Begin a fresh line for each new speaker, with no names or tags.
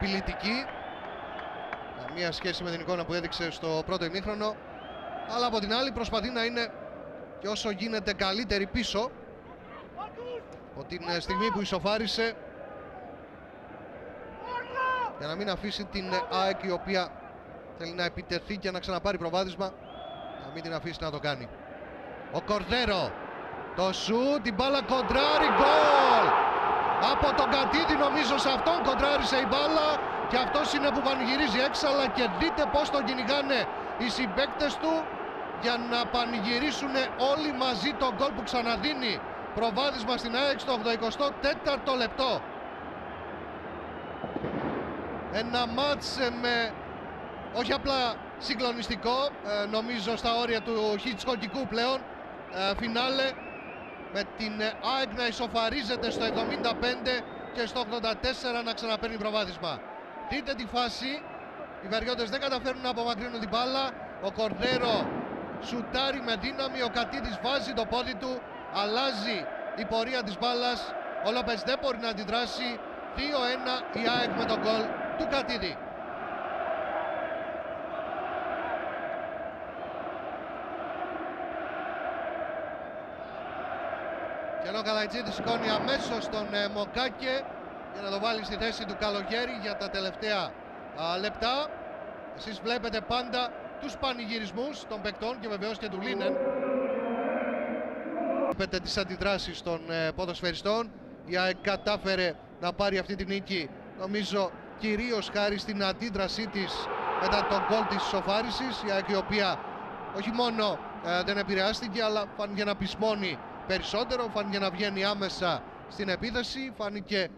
απειλητική. Καμία σχέση με την εικόνα που έδειξε στο πρώτο ημίχρονο. Αλλά από την άλλη προσπαθεί να είναι και όσο γίνεται καλύτερη πίσω. Από την στιγμή που ισοφάρισε, για να μην αφήσει την ΑΕΚ, η οποία θέλει να επιτεθεί και να ξαναπάρει προβάδισμα, να μην την αφήσει να το κάνει. Ο Κορδέρο, το σου, την μπάλα κοντράρει, γκολ! Από τον Κατίδη, νομίζω σε αυτόν κοντράρισε η μπάλα και αυτός είναι που πανηγυρίζει έξαλα και δείτε πως τον κυνηγάνε οι συμπαίκτες του για να πανηγυρίσουν όλοι μαζί τον γκολ που ξαναδίνει προβάδισμα στην ΑΕΚ στο 84ο λεπτό. Ένα μάτς με όχι απλά συγκλονιστικό, νομίζω στα όρια του χιτσκοκικού πλέον φινάλε, με την ΑΕΚ να ισοφαρίζεται στο 75 και στο 84 να ξαναπαίρνει προβάδισμα. Δείτε τη φάση, οι Βεριώτες δεν καταφέρνουν να απομακρύνουν την μπάλα. Ο Κορδέρο σουτάρει με δύναμη, ο Κατίδης βάζει το πόδι του, αλλάζει η πορεία της μπάλας, ο Λόπες δεν μπορεί να αντιδράσει. 2-1 η ΑΕΚ με τον γκολ του Κατίδη. Και ενώ ο Καλαϊτζίδης σηκώνει αμέσως τον Μοκάκε για να το βάλει στη θέση του Καλογέρη για τα τελευταία λεπτά. Εσείς βλέπετε πάντα τους πανηγυρισμούς των παικτών και βεβαίως και του Λίνεν. Βλέπετε τις αντιδράσεις των ποδοσφαιριστών. Η ΑΕΚ κατάφερε να πάρει αυτή την νίκη, νομίζω κυρίως χάρη στην αντίδρασή της μετά τον γκολ της ισοφάρισης. Η ΑΕΚ, η οποία όχι μόνο δεν επηρεάστηκε, αλλά φάνηκε να πεισμώνει περισσότερο, φάνηκε να βγαίνει άμεσα στην επίθεση, φάνηκε